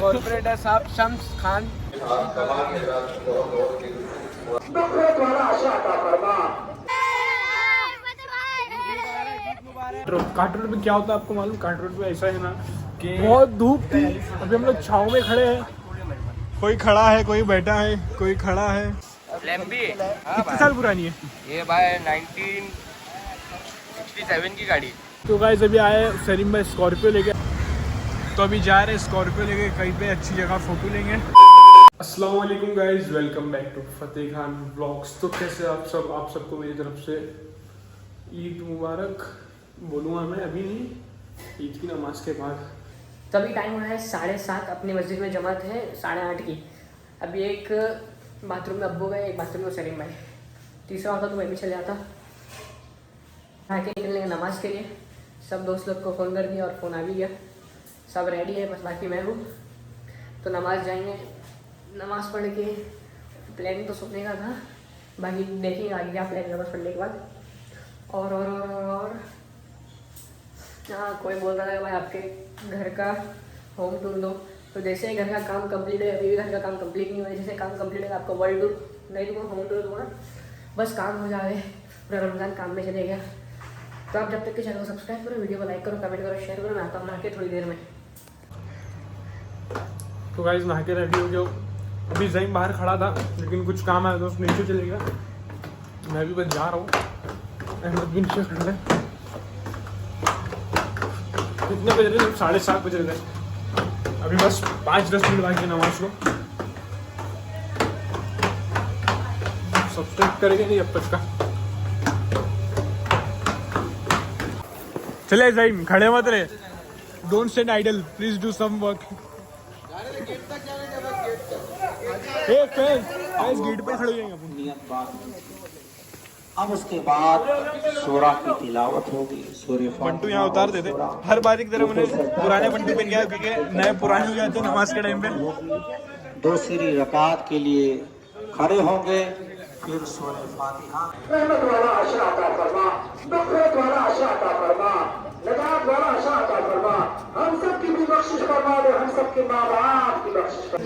Corporator साहब शम्स खान। काट road पे क्या होता है आपको मालूम? काट रोड पे ऐसा है ना कि बहुत धूप थी, अभी हम लोग छाँव में खड़े हैं। कोई खड़ा है, कोई बैठा है, कोई खड़ा है। कितने साल पुरानी है ये भाई 1967 की गाड़ी। तो गाइस अभी आए सलीम भाई स्कॉर्पियो लेके, तो अभी जा रहे हैं स्कॉर्पियो लेके कहीं पे अच्छी जगह फोटो लेंगे। अस्सलाम वालेकुम guys, welcome back to Fateh Khan blogs. तो कैसे आप सबको मेरी तरफ से ईद मुबारक बोलूँगा मैं, अभी नहीं, ईद की नमाज के बाद। तभी टाइम हो रहा है 7:30, अपनी मस्जिद में जमात है 8:30 की। अभी एक बाथरूम में अब्बू गए, एक बाथरूम में सलीम भाई, तीसरा होता तो मैं भी चल जाता। आके निकलने का नमाज के लिए सब दोस्त लोग को फ़ोन कर दिया और फ़ोन आ भी गया, सब रेडी है, बस बाकी मैं हूँ। तो नमाज जाएंगे, नमाज पढ़ के प्लानिंग तो सोने का था, बाकी देखेंगे आगे क्या प्लान नमाज पढ़ने के बाद। और हाँ, कोई बोल रहा था भाई आपके घर का होम टूर दो, तो जैसे ही घर का काम कंप्लीट है, अभी भी घर का काम कंप्लीट नहीं हुआ है, जैसे काम कंप्लीट है आपका वर्ल्ड टूर नहीं दूँगा, होम टूर दूँगा। बस काम हो जाए, पूरा रमज़ान काम में चले गया। तो आप जब तक के चैनल को सब्सक्राइब करो, वीडियो को लाइक करो, कमेंट करो, शेयर करो। मैं आता हूँ नहा के थोड़ी देर में। तो गाइस नहा के रेडी हो गया, अभी जहीम बाहर खड़ा था लेकिन कुछ काम आया तो उसने नीचे चले गया, मैं भी बस जा रहा हूँ। अहमद भी नीचे खड़ा है। कितने बज रहे? 7:30 बज रहे, अभी बस 5-10 मिनट बाकी नमाज को। सब्सक्राइब करेंगे नहीं अब तक का। चले जाइम, खड़े मत रहे, don't stand idle, please do some work. Gate पे खड़े हो जाएंगे। अब उसके बाद सूरा की तिलावत होगी। बंटू यहाँ उतार देते हर बार की तरह, उन्हें पुराने बंटू पहन गया क्योंकि नए पुराने हो जाते हैं नमाज के टाइम पे। दूसरी रकात के लिए खड़े होंगे, फिर सूरह फातिहा। रहमत वाला आशा अता फरमा, नफ़रत वाला आशा अता फरमा, नजात वाला आशा अता फरमा, हम सब की भी बख्शिश फरमा दे, हम सब के माँ बाप की बख्शिश फरमा।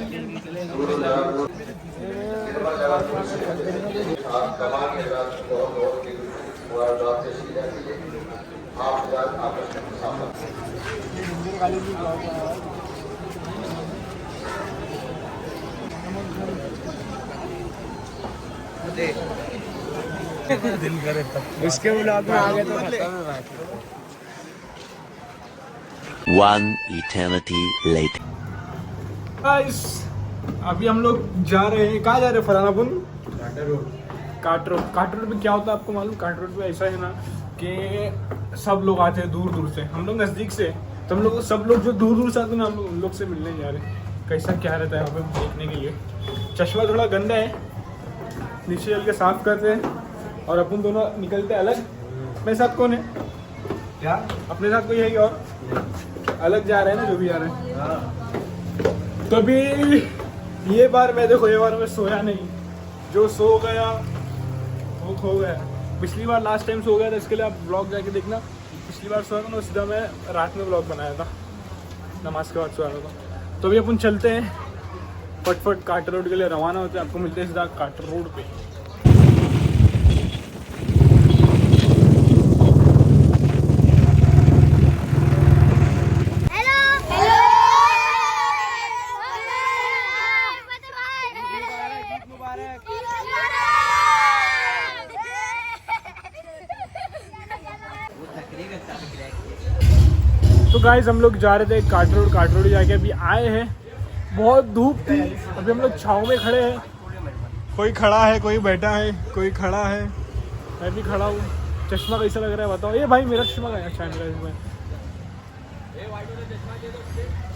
दिल करे तब उसके ब्लॉग में आ गए तो खत्म है बात। One eternity later. गाइस अभी हम लोग जा रहे हैं, कहाँ जा रहे हैं? फलानापुन काट रोड पे क्या होता है आपको मालूम? काट रोड पे ऐसा है ना कि सब लोग आते हैं दूर दूर से, हम लोग नज़दीक से, तो हम लोग सब लोग जो दूर दूर से आते हैं ना, हम लोग उन लोग से मिलने जा रहे हैं। कैसा क्या रहता है यहाँ पे देखने के लिए। चश्मा थोड़ा गंदा है, नीचे चल के साफ करते हैं और अपन दोनों निकलते हैं अलग। मेरे साथ कौन है? क्या अपने साथ कोई है क्या? और अलग जा रहे हैं ना, जो भी जा रहे हैं। तो अभी ये बार मैं सोया नहीं, जो सो गया वो खो गया। पिछली बार लास्ट टाइम सो गया था, इसके लिए आप ब्लॉग जाके देखना। पिछली बार सोया था ना, सीधा मैं रात में ब्लॉग बनाया था, नमाज के बाद सोया था। तो अभी अपन चलते हैं फटफट काट रोड के लिए रवाना होते हैं। आपको मिलते हैं सीधा काट रोड पे। तो गाइस हम लोग जा रहे थे काट रोड जाके अभी आए हैं, बहुत धूप थी, अभी हम लोग छाँव में खड़े हैं। कोई खड़ा है, कोई बैठा है, कोई खड़ा है, मैं भी खड़ा हूँ। चश्मा कैसा लग रहा है बताओ? ये भाई मेरा चश्मा का अच्छा है, मेरा इसमें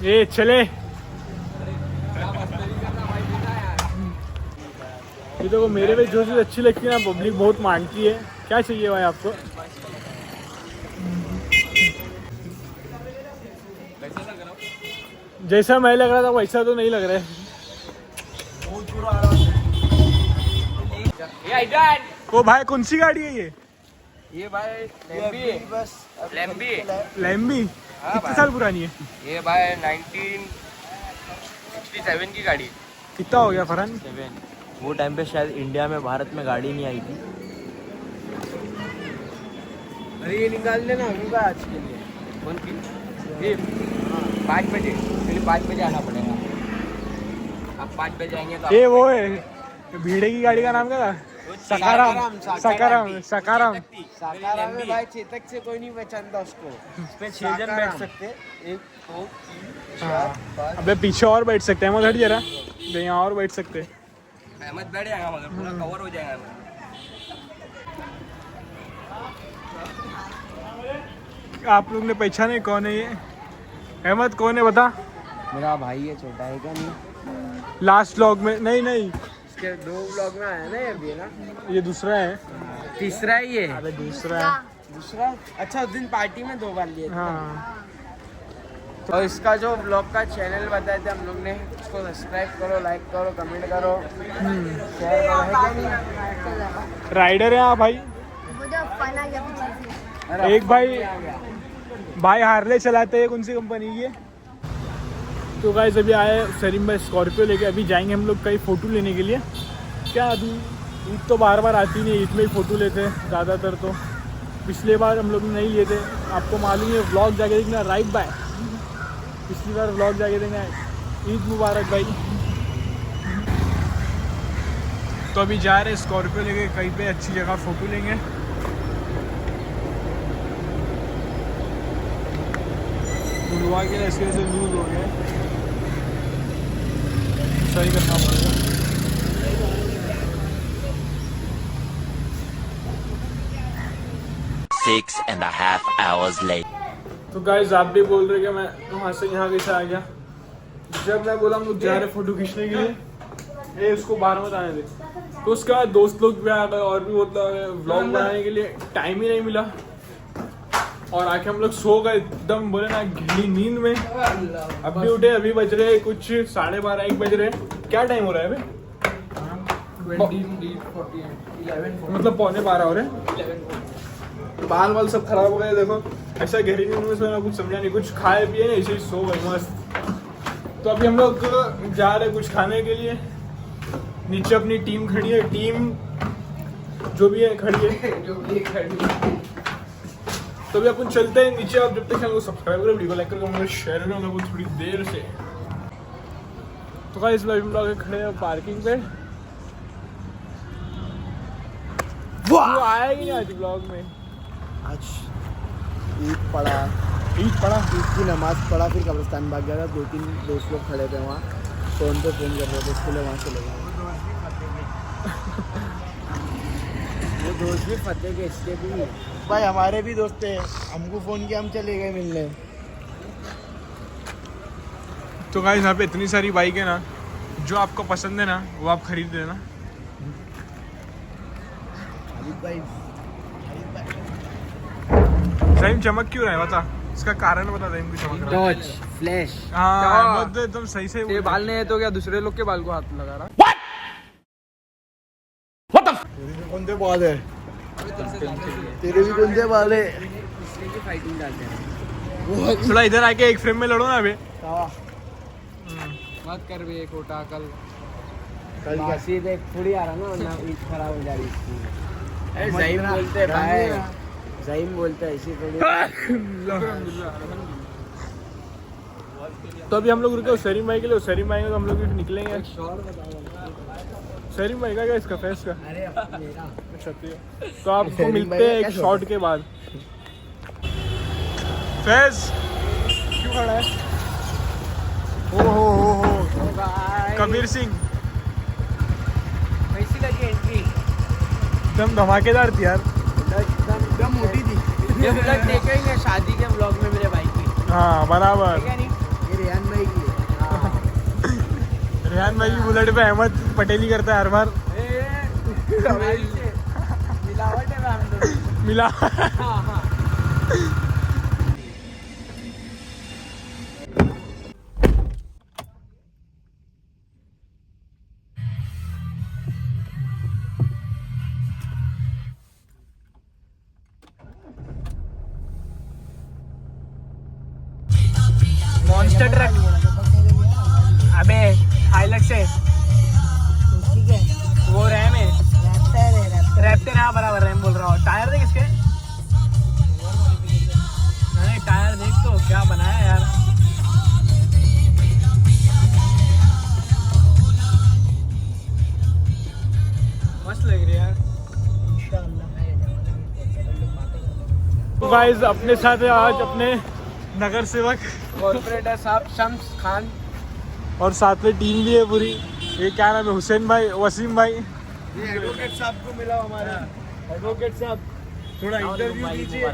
ये चले। ये देखो मेरे में जो चीज़ अच्छी लगती है ना, पब्लिक बहुत मांगती है। क्या चाहिए भाई आपको? जैसा मैं लग रहा था वैसा तो नहीं लग रहा है। ओ भाई कौन सी गाड़ी है ये भाई लैम्बी। लैम्बी कितने साल पुरानी है? ये भाई 1967 7 की गाड़ी। कितना हो गया फरहान? 7। वो टाइम पे शायद इंडिया में भारत में गाड़ी नहीं आई थी। अरे ये निकाल लेना होगा आज के लिए। कौन की? ये 5 बजे, पहले 5 बजे आना पड़ेगा। अब 5 बजे आएंगे तो ये वो है भीड़े की गाड़ी का नाम क्या था? सकाराम सकाराम सकाराम। साकारा में भाई चेतक से कोई नहीं पहचानता उसको। उस पे 6 जन बैठ सकते। 1 2 3 4 5। अबे पीछे और बैठ सकते हैं, मत हट जरा, यहाँ और बैठ सकते हैं। अहमद बैठ जाएगा मगर पूरा कवर हो जाएगा। आप लोग ने पहचाने कौन है ये? अहमद कौन है बता? मेरा भाई है, छोटा है क्या नहीं? लास्ट व्लॉग में नहीं इसके 2 व्लॉग में आया ना ये भी ना। ये दूसरा है। तीसरा ही है। अबे दूसरा है। दूसरा अच्छा उस दिन पार्टी में 2 बार लिए थे। हाँ और इसका जो ब्लॉग का चैनल बताए थे हम लोग ने, उसको सब्सक्राइब करो, लाइक करो, कमेंट करो, शेयर करो, है क्या नहीं? राइडर है आप भाई। मुझे फन आ गया पीछे से। एक भाई हार्ले चलाते हैं, कौन सी कंपनी की है? तो गाइस अभी आए सलीम भाई स्कॉर्पियो लेके, अभी जाएंगे हम लोग कहीं फ़ोटो लेने के लिए। क्या अभी ईद तो बार बार आती नहीं, ईद में ही फ़ोटो लेते हैं ज़्यादातर। तो पिछले बार हम लोग नहीं लिए थे, आपको मालूम है। व्लॉग जाके देखना राइट बाय, पिछली बार व्लॉग जाके देखना। ईद मुबारक भाई। तो अभी जा रहे हैं स्कॉर्पियो लेके कहीं पे अच्छी जगह फ़ोटो लेंगे। बुलवा के ऐसे ऐसे लूज हो गए, सही करना पड़ेगा। Six and a half hours later. तो गाइस आप भी बोल रहे कि मैं वहाँ से यहाँ कैसे आ गया? जब मैं बोला हम लोग जा रहे फोटो खींचने के लिए, ये उसको बाहर मत आने दे, तो उसके बाद दोस्त लोग भी आ गए और भी मतलब व्लॉग बनाने के लिए टाइम ही नहीं मिला। और आके हम लोग सो गए एकदम, बोले ना गहरी नींद में। अब भी उठे, अभी बज रहे कुछ 12:30 1 बज रहे। क्या टाइम हो रहा है अभी? 11 मतलब 11:45 हो रहे। बाल वाल सब खराब हो गए, देखो ऐसा गहरी नींद में सोना, कुछ समझा नहीं, कुछ खाए पिए नहीं, ऐसे ही सो गए मस्त। तो अभी हम लोग जा रहे कुछ खाने के लिए। नीचे अपनी टीम खड़ी है, टीम जो भी है खड़ी है। तो अभी अपन चलते हैं नीचे। आप जब तक चैनल को सब्सक्राइब करें, वीडियो को लाइक करें, शेयर करें हम लोग थोड़ी देर से। तो गाइस इस हम लोग खड़े हैं पार्किंग पे। वो आया ही नहीं आज ब्लॉग में। आज ईद पड़ा, ईद की नमाज पढ़ा, फिर कब्रिस्तान भाग गया था। 2-3 दोस्त लोग खड़े थे वहाँ, फ़ोन पे फ़ोन कर रहे थे, इसके लिए वहाँ चले गए। वो दोस्त भी फतेह के, इसके भी भाई हमारे भी दोस्त हैं। हमको फ़ोन किया, हम चले गए मिलने। तो गाइस यहाँ पे इतनी सारी बाइक है ना, जो आपको पसंद है ना वो आप खरीद लेना। सही चमक क्यों रहा है बता, इसका कारण बता। सही की चमक रहा है, टॉर्च फ्लैश। हाँ मतलब एकदम सही से। ये बाल नहीं है तो क्या दूसरे लोग के बाल को हाथ लगा रहा? कौन से बाल है तेरे भी? कौन से बाल है? इसलिए की फाइटिंग डालते हैं। थोड़ा इधर आके एक फ्रेम में लड़ो ना अभी। मत कर बे खोटा कल बासी देख थोड़ी आ रहा ना, वरना ईद खराब हो जा रही इसकी। ज़हीम बोलते हैं भाई, ज़हीम बोलते हैं इसी थोड़ी। तो अभी हम लोग रुके सलीम भाई के लिए। सलीम भाई तो हम लोग निकलेंगे। सलीम भाई का क्या इसका फेस का? अच्छा तो आपको मिलते हैं एक शॉट के बाद। फैज क्यों खड़ा है? हो कबीर सिंह कैसी लगी एंट्री? एकदम धमाकेदार थी यार, एकदम मोटी थी। ये ब्लॉग देखेंगे शादी के ब्लॉग में मेरे भाई की। हाँ बराबर। ठीक है नहीं? ये रेहान भाई की है। रेहान भाई की बुलेट पे अहमद पटेली करता है हर बार। मिलावट है हम दोनों। मिला। Monster truck. अबे से ठीक है, वो रैम है, रैप्टर है, रैप्टर। रैप्टर। हाँ बराबर रैम बोल रहा हूँ। टायर देख इसके, नहीं टायर देख तो क्या बनाया यार। मस्त लग रही है यार। तो गाइस अपने साथ है आज अपने नगर सेवक कॉर्पोरेटर साहब शम्स खान। और साथ में टीम भी है पूरी। ये क्या नाम है, हुसैन भाई, वसीम भाई। ये एडवोकेट साहब को मिला हमारा। एडवोकेट साहब थोड़ा इंटरव्यू कीजिए।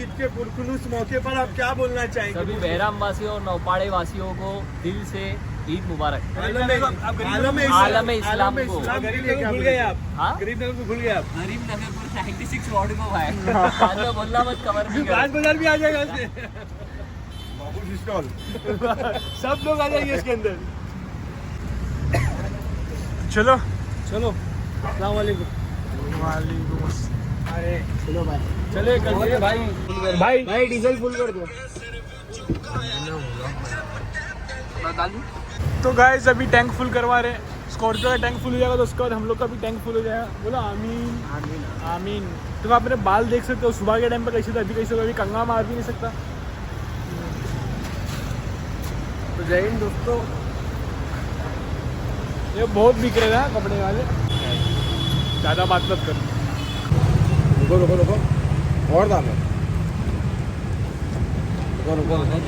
ईद के पुरखुलूस मौके पर आप क्या बोलना चाहेंगे? सभी बहराम वासियों और नौपाड़े वासियों को दिल से ईद मुबारक। आलम इस्लाम को। भूल गए आप? हाँ? गरीब नगर को भूल गए आप? गरीब नगरपुर 96 वार्ड को भाई। बाद में बोलना मत, कवर भी कर। राज बाजार भी आ जाएगा इसमें। बाबू स्टॉल सब लोग आ जाएंगे इसके अंदर। चलो चलो अस्सलाम वालेकुम। वालेकुम अस्सलाम। अरे चलो भाई, चले कर भाई। भाई भाई डीजल फुल कर दो। तो गाइस अभी टैंक फुल करवा रहे हैं। स्कॉर्पियो का टैंक फुल हो जाएगा तो उसके बाद हम लोग का भी टैंक फुल हो जाएगा। बोलो आमीन आमीन। तो आप मेरे बाल देख सकते हो, सुबह के टाइम पे कैसे थे, अभी कैसे हो, अभी कंगा मार भी नहीं सकता। तो जय हिंद दोस्तों। ये बहुत बिक रहे हैं कपड़े वाले, ज़्यादा बात मत कर। रुको रुको रुको, और डालो। रुको रुको रुको,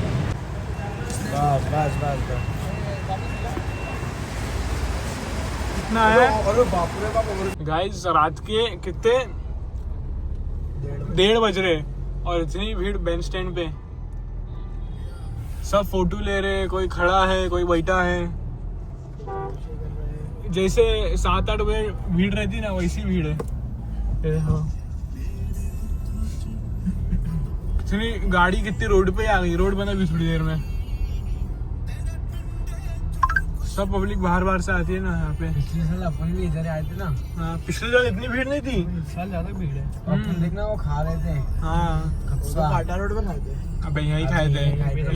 बस बस बस बस। कितना है अरे बाप रे बाप। गाइस? रात के कितने 1:30 बज रहे और इतनी भीड़ बैंड स्टैंड पे। सब फोटो ले रहे हैं, कोई खड़ा है कोई बैठा है। जैसे 7-8 बजे भीड़ रहती ना वैसी भीड़ है। इतनी गाड़ी कितनी रोड पे आ गई, रोड बना भी थोड़ी देर में। सब पब्लिक बाहर बाहर से आती है ना यहाँ पे। पिछले साल अपन भी इधर आए थे ना। हाँ पिछले साल इतनी भीड़ नहीं थी। इस साल ज्यादा भीड़ है। अपन देखना वो खा रहे थे हाँ कप्सा। काटा रोड पे खाए थे। अब यहीं खाए थे,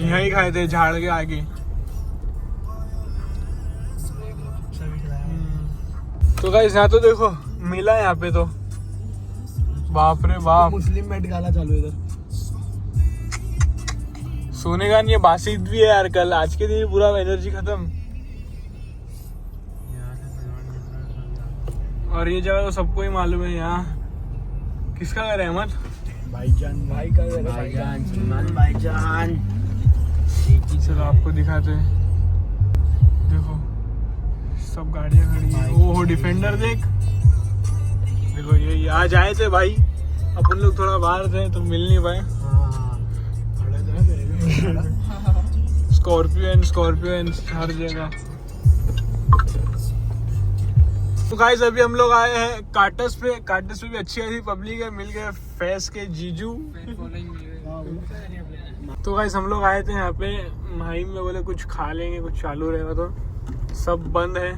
यहीं खाए थे झाड़ के आगे। तो गाइस यहाँ तो देखो मेला है यहाँ पे तो, बाप रे बाप। मुस्लिम मेट गाला चालू है इधर। सोने का नहीं है, बासी भी है यार। कल आज के दिन पूरा एनर्जी खत्म। और ये जगह तो सबको ही मालूम है। यहाँ किसका घर है? अहमद भाईजान भाई का घर है। भाईजान सलमान भाईजान। चलो आपको दिखाते हैं। देखो सब गाड़ियाँ खड़ी हैं। वो डिफेंडर देख, देखो ये आज आए थे भाई। अपन लोग थोड़ा बाहर थे तो मिल नहीं पाए। स्कॉर्पियो हर जगह। तो गाइस अभी हम लोग आए हैं काटस पे। काटस पे भी अच्छी अच्छी पब्लिक है। मिल गए फैस के जीजू। तो गाइस हम लोग आए थे यहाँ पे माहिम में, बोले कुछ खा लेंगे, कुछ चालू रहेगा तो सब बंद है।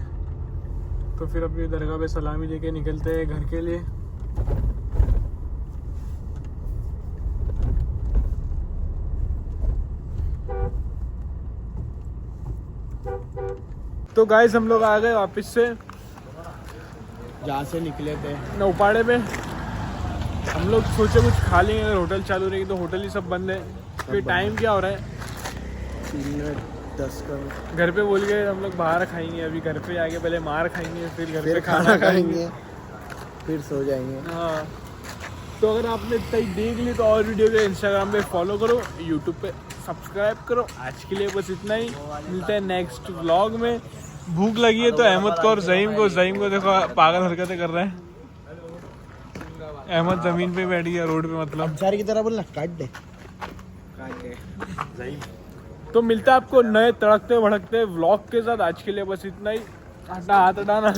तो फिर अपनी दरगाह पे सलामी लेके निकलते हैं घर के लिए। तो गाइस हम लोग आ गए वापस से जहाँ से निकले थे नौपाड़े पे। हम लोग सोचे कुछ खा लेंगे, अगर होटल चालू रहेगी तो होटल ही सब बंद है। फिर टाइम क्या हो रहा है? 3:10 का। घर पे बोल गए हम लोग बाहर खाएंगे। अभी घर पे आके पहले मार खाएंगे, फिर घर फिर पे खाना खाएंगे, फिर सो जाएंगे। हाँ तो अगर आपने इतना ही देख ली तो और वीडियो को इंस्टाग्राम पे फॉलो करो, यूट्यूब पे सब्सक्राइब करो। आज के लिए बस इतना ही, मिलते हैं नेक्स्ट व्लॉग में। भूख लगी है तो अहमद को और ज़हीम को देखो पागल हरकतें कर रहे हैं। अहमद ज़मीन पे बैठ गया रोड पे, मतलब चार की तरह बोलना, काट दे। तो मिलता है आपको नए तड़कते भड़कते व्लॉग के साथ। आज के लिए बस इतना ही। हाथ हटाना।